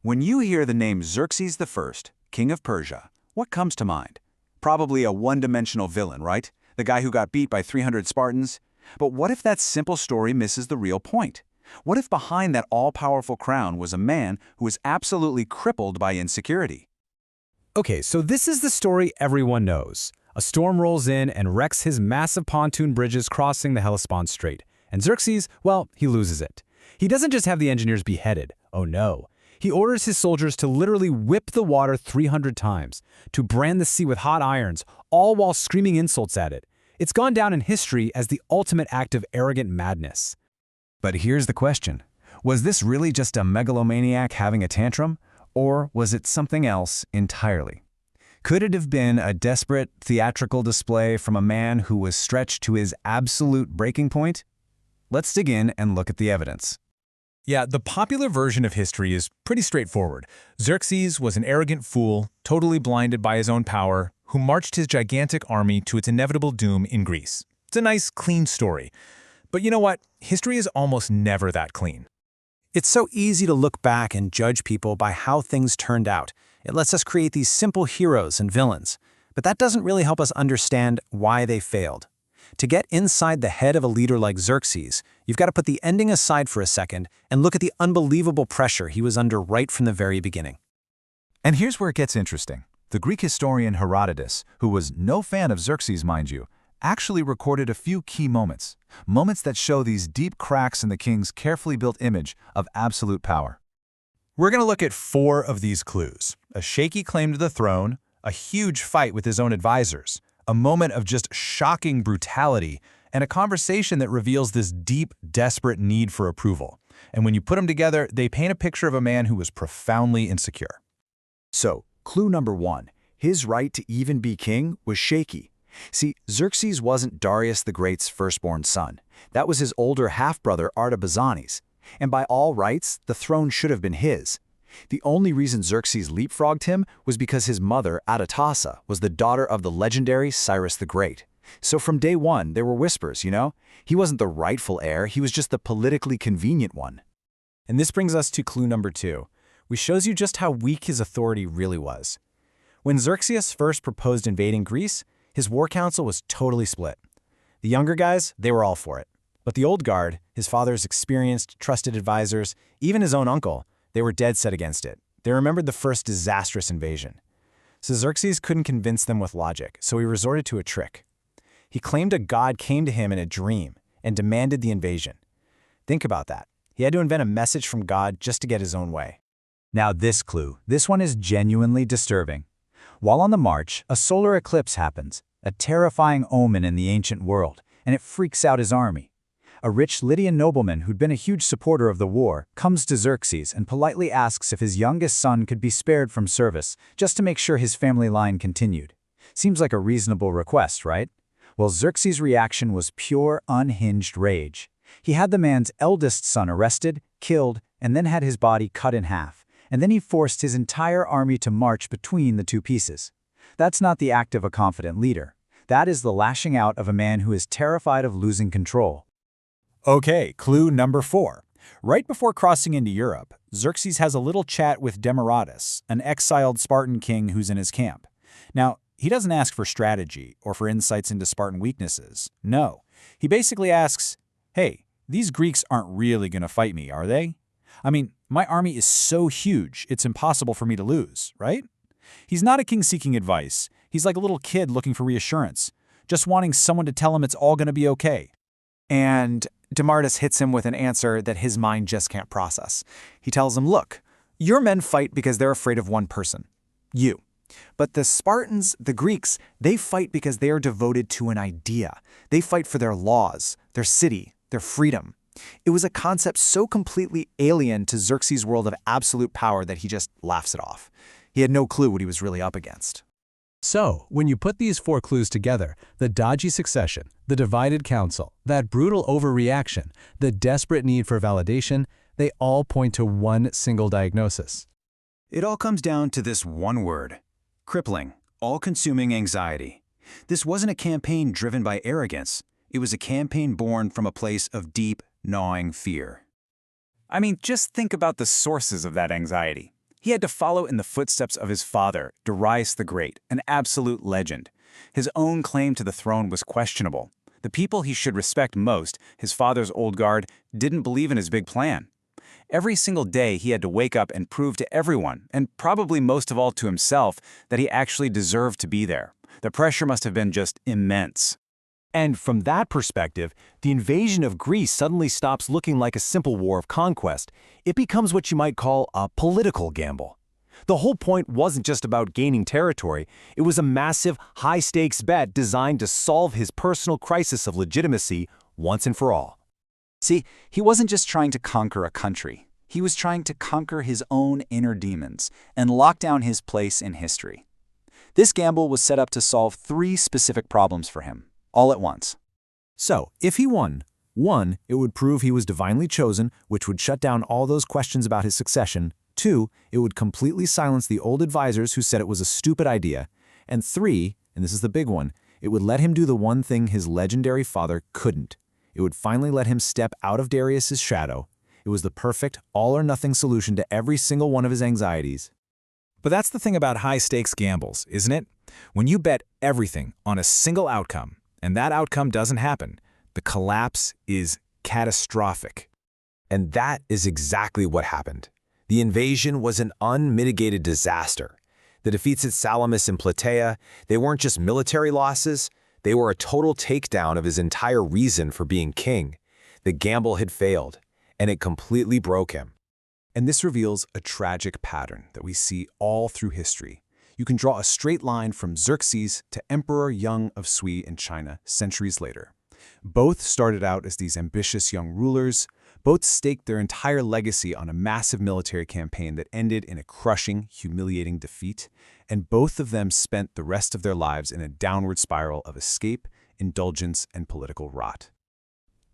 When you hear the name Xerxes I, king of Persia, what comes to mind? Probably a one-dimensional villain, right? The guy who got beat by 300 Spartans? But what if that simple story misses the real point? What if behind that all-powerful crown was a man who was absolutely crippled by insecurity? Okay, so this is the story everyone knows. A storm rolls in and wrecks his massive pontoon bridges crossing the Hellespont Strait. And Xerxes, well, he loses it. He doesn't just have the engineers beheaded. Oh no. He orders his soldiers to literally whip the water 300 times, to brand the sea with hot irons, all while screaming insults at it. It's gone down in history as the ultimate act of arrogant madness. But here's the question. Was this really just a megalomaniac having a tantrum? Or was it something else entirely? Could it have been a desperate theatrical display from a man who was stretched to his absolute breaking point? Let's dig in and look at the evidence. Yeah, the popular version of history is pretty straightforward. Xerxes was an arrogant fool, totally blinded by his own power, who marched his gigantic army to its inevitable doom in Greece. It's a nice, clean story. But you know what? History is almost never that clean. It's so easy to look back and judge people by how things turned out. It lets us create these simple heroes and villains. But that doesn't really help us understand why they failed. To get inside the head of a leader like Xerxes, you've got to put the ending aside for a second and look at the unbelievable pressure he was under right from the very beginning. And here's where it gets interesting. The Greek historian Herodotus, who was no fan of Xerxes, mind you, actually recorded a few key moments that show these deep cracks in the king's carefully built image of absolute power. We're going to look at 4 of these clues: a shaky claim to the throne, a huge fight with his own advisors, a moment of just shocking brutality, and a conversation that reveals this deep, desperate need for approval. And when you put them together, they paint a picture of a man who was profoundly insecure. So, clue number 1, his right to even be king was shaky. See, Xerxes wasn't Darius the Great's firstborn son. That was his older half-brother Artabazanes. And by all rights, the throne should have been his. The only reason Xerxes leapfrogged him was because his mother, Atatassa, was the daughter of the legendary Cyrus the Great. So from day one, there were whispers, you know? He wasn't the rightful heir, he was just the politically convenient one. And this brings us to clue number 2, which shows you just how weak his authority really was. When Xerxes first proposed invading Greece, his war council was totally split. The younger guys, they were all for it. But the old guard, his father's experienced, trusted advisors, even his own uncle, they were dead set against it. They remembered the first disastrous invasion. So Xerxes couldn't convince them with logic, so he resorted to a trick. He claimed a god came to him in a dream and demanded the invasion. Think about that. He had to invent a message from God just to get his own way. Now this one is genuinely disturbing. While on the march, a solar eclipse happens, a terrifying omen in the ancient world, and it freaks out his army. A rich Lydian nobleman who'd been a huge supporter of the war comes to Xerxes and politely asks if his youngest son could be spared from service, just to make sure his family line continued. Seems like a reasonable request, right? Well, Xerxes' reaction was pure, unhinged rage. He had the man's eldest son arrested, killed, and then had his body cut in half. And then he forced his entire army to march between the two pieces. That's not the act of a confident leader. That is the lashing out of a man who is terrified of losing control. Okay, clue number 4. Right before crossing into Europe, Xerxes has a little chat with Demaratus, an exiled Spartan king who's in his camp. Now, he doesn't ask for strategy or for insights into Spartan weaknesses. No, he basically asks, hey, these Greeks aren't really going to fight me, are they? I mean, my army is so huge, it's impossible for me to lose, right? He's not a king seeking advice. He's like a little kid looking for reassurance, just wanting someone to tell him it's all going to be okay. And Demaratus hits him with an answer that his mind just can't process. He tells him, look, your men fight because they're afraid of one person, you. But the Spartans, the Greeks, they fight because they are devoted to an idea. They fight for their laws, their city, their freedom. It was a concept so completely alien to Xerxes' world of absolute power that he just laughs it off. He had no clue what he was really up against. So, when you put these 4 clues together, the dodgy succession, the divided council, that brutal overreaction, the desperate need for validation, they all point to one single diagnosis. It all comes down to this one word: crippling, all-consuming anxiety. This wasn't a campaign driven by arrogance. It was a campaign born from a place of deep, gnawing fear. I mean, just think about the sources of that anxiety. He had to follow in the footsteps of his father, Darius the Great, an absolute legend. His own claim to the throne was questionable. The people he should respect most, his father's old guard, didn't believe in his big plan. Every single day he had to wake up and prove to everyone, and probably most of all to himself, that he actually deserved to be there. The pressure must have been just immense. And from that perspective, the invasion of Greece suddenly stops looking like a simple war of conquest. It becomes what you might call a political gamble. The whole point wasn't just about gaining territory. It was a massive, high-stakes bet designed to solve his personal crisis of legitimacy once and for all. See, he wasn't just trying to conquer a country. He was trying to conquer his own inner demons and lock down his place in history. This gamble was set up to solve 3 specific problems for him, all at once. So, if he won, 1, it would prove he was divinely chosen, which would shut down all those questions about his succession. 2, it would completely silence the old advisors who said it was a stupid idea. And 3, and this is the big one, it would let him do the one thing his legendary father couldn't. It would finally let him step out of Darius's shadow. It was the perfect all-or-nothing solution to every single one of his anxieties. But that's the thing about high-stakes gambles, isn't it? When you bet everything on a single outcome, and that outcome doesn't happen, the collapse is catastrophic. And that is exactly what happened. The invasion was an unmitigated disaster. The defeats at Salamis and Plataea, they weren't just military losses, they were a total takedown of his entire reason for being king. The gamble had failed, and it completely broke him. And this reveals a tragic pattern that we see all through history. You can draw a straight line from Xerxes to Emperor Yang of Sui in China centuries later. Both started out as these ambitious young rulers. Both staked their entire legacy on a massive military campaign that ended in a crushing, humiliating defeat. And both of them spent the rest of their lives in a downward spiral of escape, indulgence, and political rot.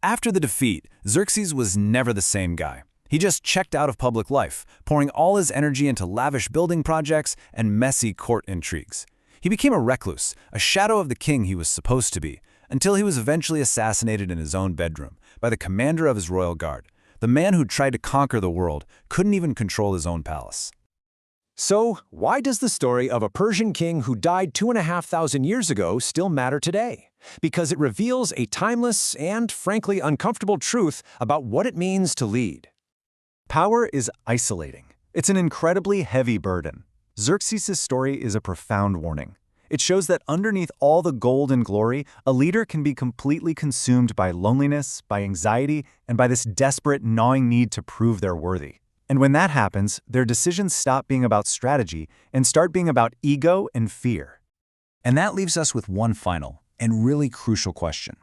After the defeat, Xerxes was never the same guy. He just checked out of public life, pouring all his energy into lavish building projects and messy court intrigues. He became a recluse, a shadow of the king he was supposed to be, until he was eventually assassinated in his own bedroom by the commander of his royal guard. The man who tried to conquer the world couldn't even control his own palace. So, why does the story of a Persian king who died 2,500 years ago still matter today? Because it reveals a timeless and, frankly, uncomfortable truth about what it means to lead. Power is isolating. It's an incredibly heavy burden. Xerxes' story is a profound warning. It shows that underneath all the gold and glory, a leader can be completely consumed by loneliness, by anxiety, and by this desperate, gnawing need to prove they're worthy. And when that happens, their decisions stop being about strategy and start being about ego and fear. And that leaves us with one final and really crucial question.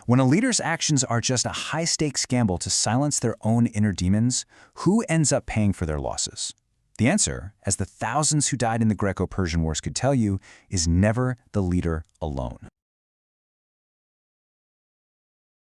When a leader's actions are just a high-stakes gamble to silence their own inner demons, who ends up paying for their losses? The answer, as the thousands who died in the Greco-Persian Wars could tell you, is never the leader alone.